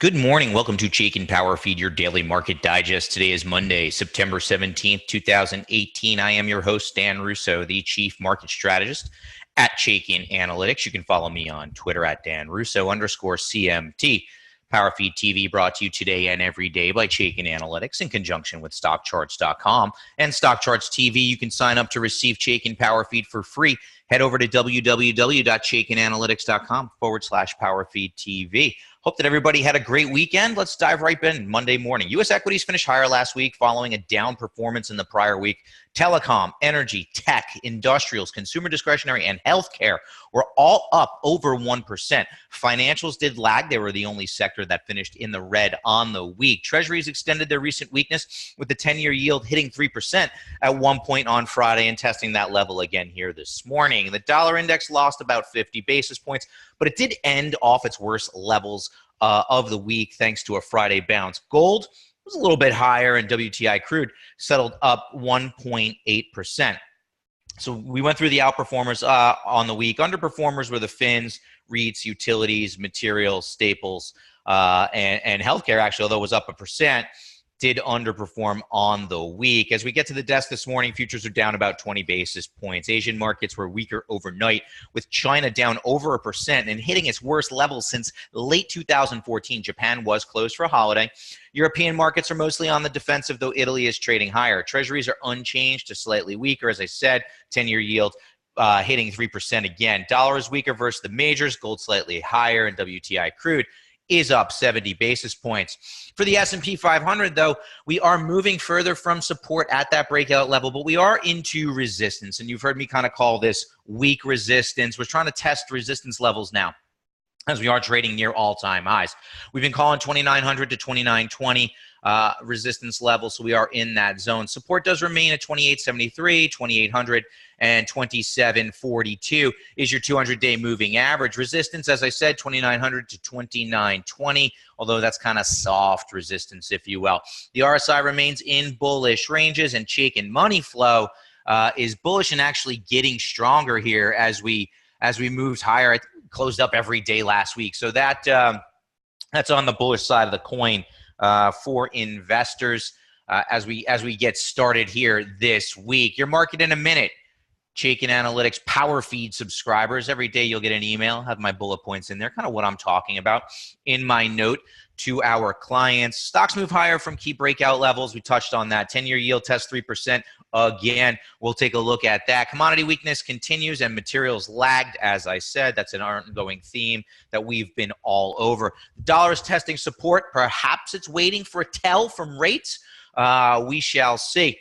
Good morning. Welcome to Chaikin PowerFeed, your daily market digest. Today is Monday, September 17th, 2018. I am your host, Dan Russo, the Chief Market Strategist at Chaikin Analytics. You can follow me on Twitter at DanRusso_CMT. PowerFeed TV brought to you today and every day by Chaikin Analytics in conjunction with StockCharts.com and StockCharts TV. You can sign up to receive Chaikin PowerFeed for free. Head over to www.chaikinanalytics.com/PowerFeed TV. Hope that everybody had a great weekend. Let's dive right in. Monday morning. U.S. equities finished higher last week following a down performance in the prior week. Telecom, energy, tech, industrials, consumer discretionary, and healthcare were all up over 1%. Financials did lag. They were the only sector that finished in the red on the week. Treasuries extended their recent weakness with the 10-year yield hitting 3% at one point on Friday and testing that level again here this morning. The dollar index lost about 50 basis points, but it did end off its worst levels of the week thanks to a Friday bounce. Gold was a little bit higher, and WTI crude settled up 1.8%. So we went through the outperformers on the week. Underperformers were the fins, REITs, utilities, materials, staples, and healthcare, actually, although it was up 1%. Did underperform on the week. As we get to the desk this morning, futures are down about 20 basis points. Asian markets were weaker overnight, with China down over 1% and hitting its worst level since late 2014. Japan was closed for a holiday. European markets are mostly on the defensive, though Italy is trading higher. Treasuries are unchanged to slightly weaker. As I said, 10-year yield hitting 3% again. Dollar is weaker versus the majors. Gold slightly higher, and WTI crude is up 70 basis points. For the S&P 500, though, we are moving further from support at that breakout level, but we are into resistance, and you've heard me kind of call this weak resistance. We're trying to test resistance levels now, as we are trading near all-time highs. We've been calling 2,900 to 2,920 resistance level, so we are in that zone. Support does remain at 2,873, 2,800, and 2,742 is your 200-day moving average. Resistance, as I said, 2,900 to 2,920, although that's kind of soft resistance, if you will. The RSI remains in bullish ranges, and Chaikin money flow is bullish and actually getting stronger here as we moved higher. It closed up every day last week, so that's on the bullish side of the coin for investors as we get started here this week. Your market in a minute. Chaikin Analytics PowerFeed subscribers. Every day you'll get an email, have my bullet points in there, kind of what I'm talking about in my note to our clients. Stocks move higher from key breakout levels. We touched on that. 10-year yield test 3%. Again, we'll take a look at that. Commodity weakness continues and materials lagged, as I said. That's an ongoing theme that we've been all over. The dollar is testing support. Perhaps it's waiting for a tell from rates. We shall see.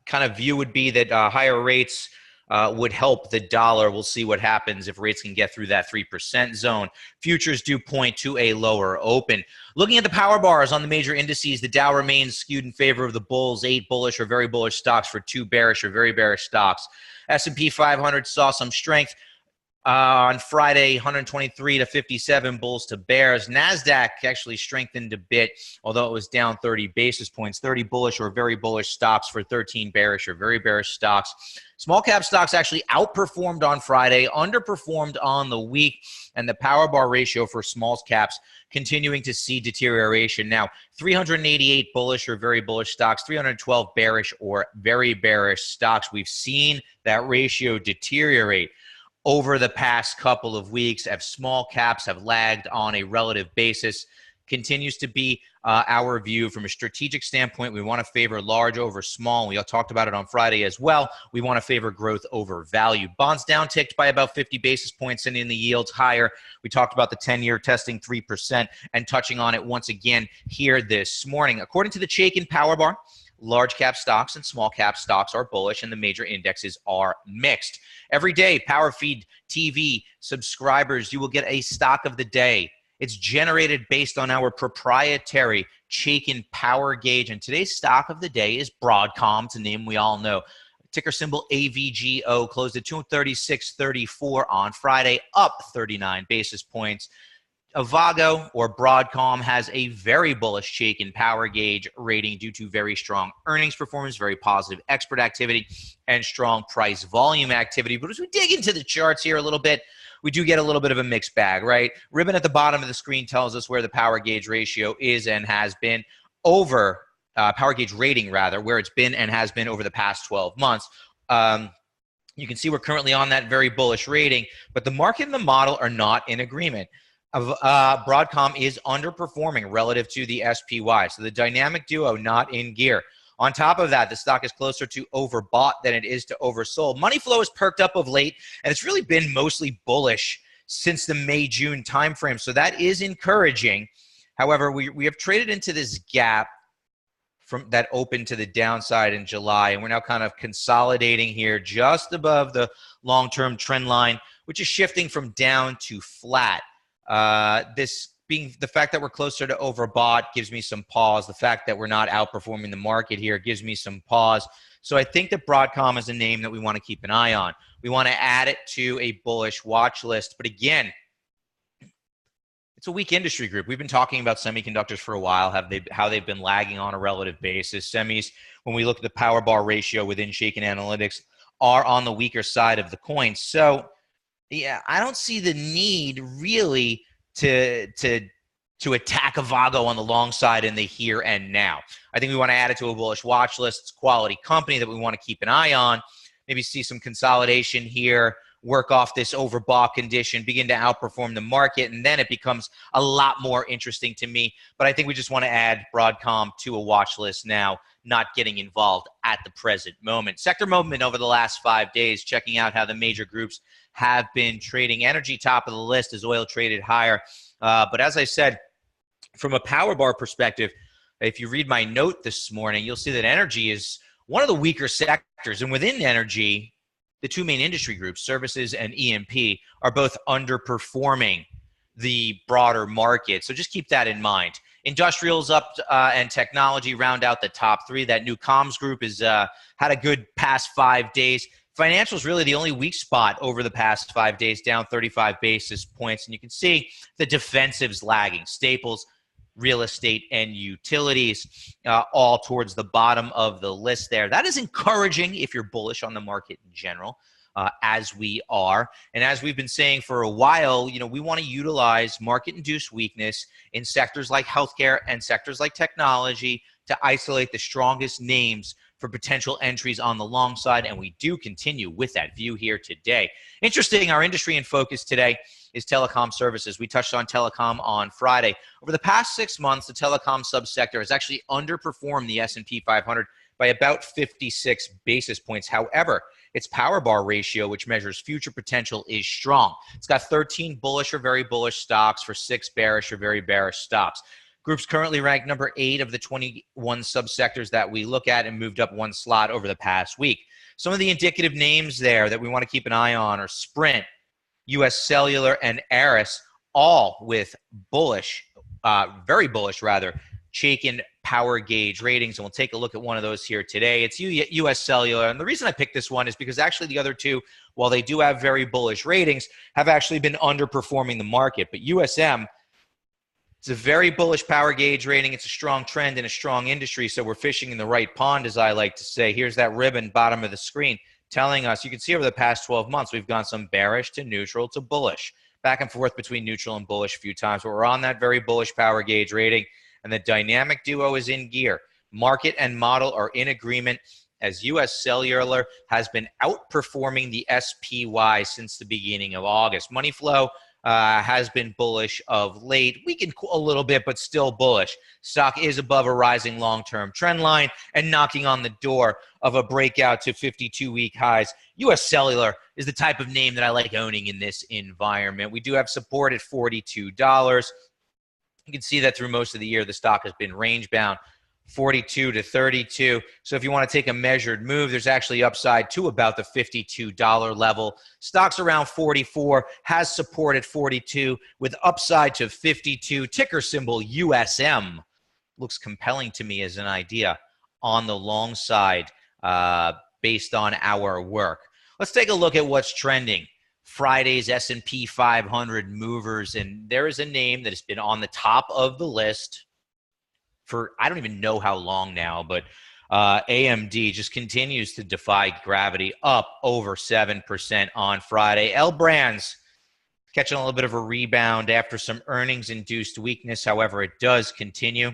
Kind of view would be that higher rates would help the dollar. We'll see what happens if rates can get through that 3% zone. Futures do point to a lower open. Looking at the power bars on the major indices, the Dow remains skewed in favor of the bulls, 8 bullish or very bullish stocks for 2 bearish or very bearish stocks. S&P 500 saw some strength on Friday, 123 to 57 bulls to bears. NASDAQ actually strengthened a bit, although it was down 30 basis points. 30 bullish or very bullish stocks for 13 bearish or very bearish stocks. Small cap stocks actually outperformed on Friday, underperformed on the week, and the power bar ratio for small caps continuing to see deterioration. Now, 388 bullish or very bullish stocks, 312 bearish or very bearish stocks. We've seen that ratio deteriorate over the past couple of weeks. As small caps have lagged on a relative basis. Continues to be our view from a strategic standpoint. We want to favor large over small. We all talked about it on Friday as well. We want to favor growth over value. Bonds down ticked by about 50 basis points, and in the yields higher. We talked about the 10-year testing 3% and touching on it once again here this morning. According to the Chaikin Power Bar, large cap stocks and small cap stocks are bullish, and the major indexes are mixed. Every day, PowerFeed TV subscribers, you will get a stock of the day. It's generated based on our proprietary Chaikin Power Gauge, and today's stock of the day is Broadcom. It's a name we all know. Ticker symbol AVGO closed at 236.34 on Friday, up 39 basis points. Avago or Broadcom has a very bullish Chaikin power gauge rating due to very strong earnings performance, very positive expert activity, and strong price volume activity. But as we dig into the charts here a little bit, we do get a little bit of a mixed bag, right? Ribbon at the bottom of the screen tells us where the power gauge ratio is and has been over, power gauge rating rather, where it's been and has been over the past 12 months. You can see we're currently on that very bullish rating, but the market and the model are not in agreement. Broadcom is underperforming relative to the SPY. So the dynamic duo not in gear. On top of that, the stock is closer to overbought than it is to oversold. Money flow has perked up of late, and it's really been mostly bullish since the May-June timeframe. So that is encouraging. However, we have traded into this gap from that opened to the downside in July, and we're now kind of consolidating here just above the long-term trend line, which is shifting from down to flat. This being the fact that we're closer to overbought gives me some pause. The fact that we're not outperforming the market here gives me some pause. So I think that Broadcom is a name that we want to keep an eye on. We want to add it to a bullish watch list. But again, it's a weak industry group. We've been talking about semiconductors for a while, how they've been lagging on a relative basis. Semis, when we look at the power bar ratio within Chaikin Analytics, are on the weaker side of the coin. So yeah, I don't see the need really to attack Avago on the long side in the here and now. I think we want to add it to a bullish watch list. It's a quality company that we want to keep an eye on. Maybe see some consolidation here, work off this overbought condition, begin to outperform the market, and then it becomes a lot more interesting to me. But I think we just want to add Broadcom to a watch list now, not getting involved at the present moment. Sector movement over the last 5 days, checking out how the major groups have been trading. Energy top of the list as oil traded higher. But as I said, from a power bar perspective, if you read my note this morning, you'll see that energy is one of the weaker sectors. And within energy, the two main industry groups, services and E&P, are both underperforming the broader market. So just keep that in mind. Industrials up and technology round out the top three. That new comms group has had a good past 5 days. Financials really the only weak spot over the past 5 days, down 35 basis points. And you can see the defensives lagging. Staples, real estate, and utilities all towards the bottom of the list there. That is encouraging if you're bullish on the market in general, as we are. And as we've been saying for a while, we want to utilize market-induced weakness in sectors like healthcare and sectors like technology to isolate the strongest names for potential entries on the long side, and we do continue with that view here today. Interesting, our industry in focus today is telecom services. We touched on telecom on Friday. Over the past 6 months, the telecom subsector has actually underperformed the S&P 500 by about 56 basis points. However, its power bar ratio, which measures future potential, is strong. It's got 13 bullish or very bullish stocks for 6 bearish or very bearish stops. Group's currently ranked number 8 of the 21 subsectors that we look at and moved up 1 slot over the past week. Some of the indicative names there that we want to keep an eye on are Sprint, US Cellular, and Aris, all with bullish, very bullish rather, Chaikin power gauge ratings. And we'll take a look at one of those here today. It's US Cellular. And the reason I picked this one is because actually the other two, while they do have very bullish ratings, have actually been underperforming the market. But USM, it's a very bullish power gauge rating. It's a strong trend in a strong industry, so we're fishing in the right pond, as I like to say. Here's that ribbon, bottom of the screen, telling us, you can see over the past 12 months, we've gone some bearish to neutral to bullish, back and forth between neutral and bullish a few times, but we're on that very bullish power gauge rating, and the dynamic duo is in gear. Market and model are in agreement, as US Cellular has been outperforming the SPY since the beginning of August. Money flow has been bullish of late. Weakened a little bit, but still bullish. Stock is above a rising long-term trend line and knocking on the door of a breakout to 52-week highs. US Cellular is the type of name that I like owning in this environment. We do have support at $42. You can see that through most of the year, the stock has been range-bound, 42 to 32. So if you want to take a measured move, there's actually upside to about the $52 level. Stocks around 44, has support at 42 with upside to 52. Ticker symbol USM looks compelling to me as an idea on the long side based on our work. Let's take a look at what's trending Friday's S&P 500 movers, and there is a name that has been on the top of the list for I don't even know how long now, but AMD just continues to defy gravity, up over 7% on Friday. L Brands catching a little bit of a rebound after some earnings-induced weakness. However, it does continue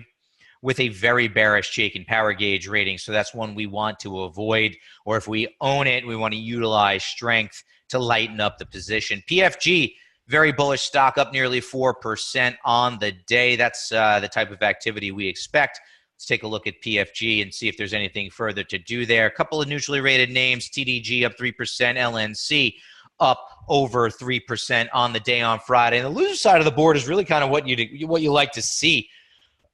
with a very bearish Chaikin power gauge rating. So that's one we want to avoid. Or if we own it, we want to utilize strength to lighten up the position. PFG, very bullish stock, up nearly 4% on the day. That's the type of activity we expect. Let's take a look at PFG and see if there's anything further to do there. A couple of neutrally rated names, TDG up 3%, LNC up over 3% on the day on Friday. And the loser side of the board is really kind of what you like to see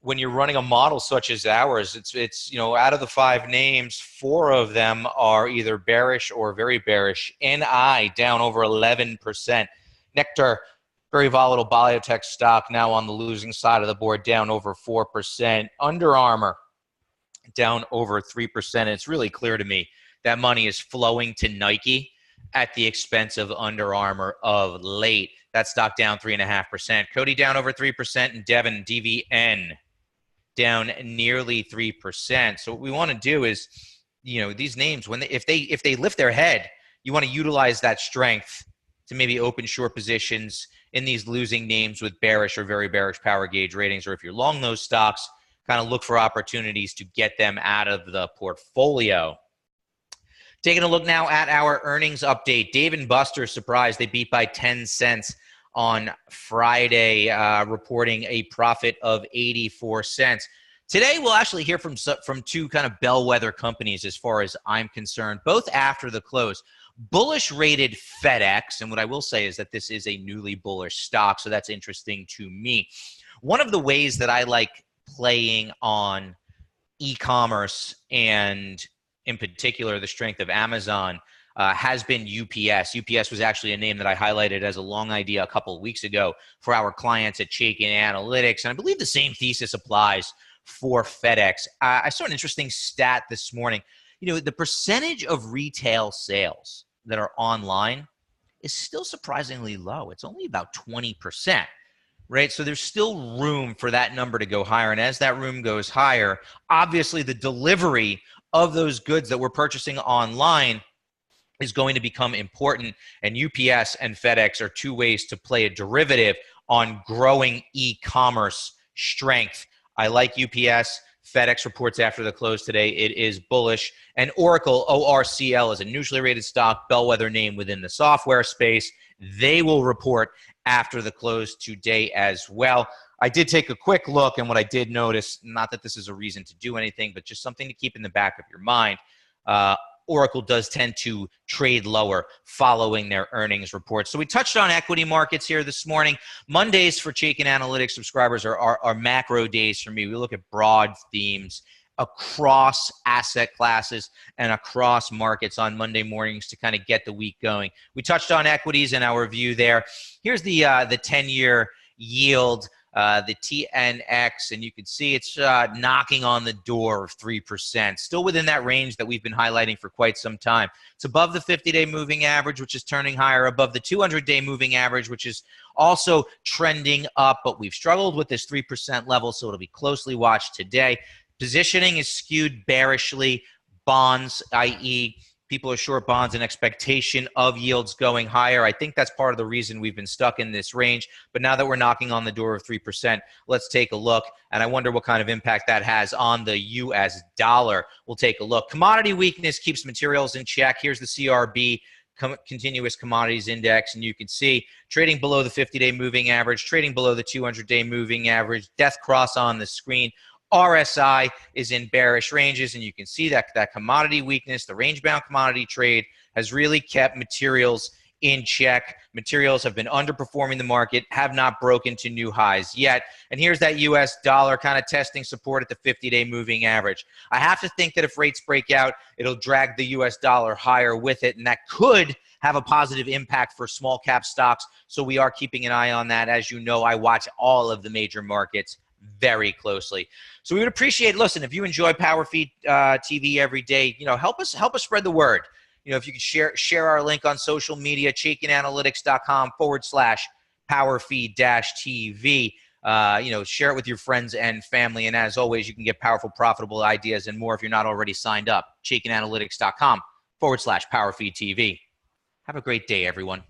when you're running a model such as ours. It's out of the 5 names, 4 of them are either bearish or very bearish. NI down over 11%. Nectar, very volatile biotech stock, now on the losing side of the board, down over 4%. Under Armour down over 3%. It's really clear to me that money is flowing to Nike at the expense of Under Armour of late. That stock down 3.5%. Cody down over 3%, and Devon, DVN, down nearly 3%. So what we want to do is, these names, if they lift their head, you want to utilize that strength to maybe open short positions in these losing names with bearish or very bearish power gauge ratings. Or if you're long those stocks, kind of look for opportunities to get them out of the portfolio. Taking a look now at our earnings update. Dave & Buster's surprised. They beat by 10 cents on Friday, reporting a profit of 84 cents. Today, we'll actually hear from 2 kind of bellwether companies as far as I'm concerned, both after the close. Bullish rated FedEx, and what I will say is that this is a newly bullish stock, so that's interesting to me. One of the ways that I like playing on e-commerce and in particular the strength of Amazon has been UPS. UPS was actually a name that I highlighted as a long idea a couple of weeks ago for our clients at Chaikin Analytics, and I believe the same thesis applies for FedEx. I saw an interesting stat this morning. The percentage of retail sales that are online is still surprisingly low. It's only about 20%, right? So there's still room for that number to go higher. And as that room goes higher, obviously the delivery of those goods that we're purchasing online is going to become important. And UPS and FedEx are 2 ways to play a derivative on growing e-commerce strength. I like UPS. FedEx reports after the close today. It is bullish. And Oracle, ORCL, is a neutrally rated stock, bellwether name within the software space. They will report after the close today as well. I did take a quick look, and what I did notice, not that this is a reason to do anything, but just something to keep in the back of your mind, Oracle does tend to trade lower following their earnings reports. So we touched on equity markets here this morning. Mondays for Chaikin Analytics subscribers are macro days for me. We look at broad themes across asset classes and across markets on Monday mornings to kind of get the week going. We touched on equities in our review there. Here's the 10-year yield, the TNX, and you can see it's knocking on the door of 3%, still within that range that we've been highlighting for quite some time. It's above the 50-day moving average, which is turning higher, above the 200-day moving average, which is also trending up, but we've struggled with this 3% level, so it'll be closely watched today. Positioning is skewed bearishly. Bonds, i.e., people are short bonds in expectation of yields going higher. I think that's part of the reason we've been stuck in this range. But now that we're knocking on the door of 3%, let's take a look. And I wonder what kind of impact that has on the U.S. dollar. We'll take a look. Commodity weakness keeps materials in check. Here's the CRB, Continuous Commodities Index. And you can see trading below the 50-day moving average, trading below the 200-day moving average, death cross on the screen. RSI is in bearish ranges, and you can see that commodity weakness, the range-bound commodity trade, has really kept materials in check. Materials have been underperforming the market, have not broken to new highs yet. And here's that U.S. dollar kind of testing support at the 50-day moving average. I have to think that if rates break out, it'll drag the U.S. dollar higher with it, and that could have a positive impact for small cap stocks. So we are keeping an eye on that. As you know, I watch all of the major markets very closely. So we would appreciate, listen, if you enjoy PowerFeed TV every day, help us spread the word. if you could share our link on social media, chaikinanalytics.com/PowerFeed-TV. Share it with your friends and family. And as always, you can get powerful, profitable ideas and more if you're not already signed up. chaikinanalytics.com/PowerFeed-TV. Have a great day, everyone.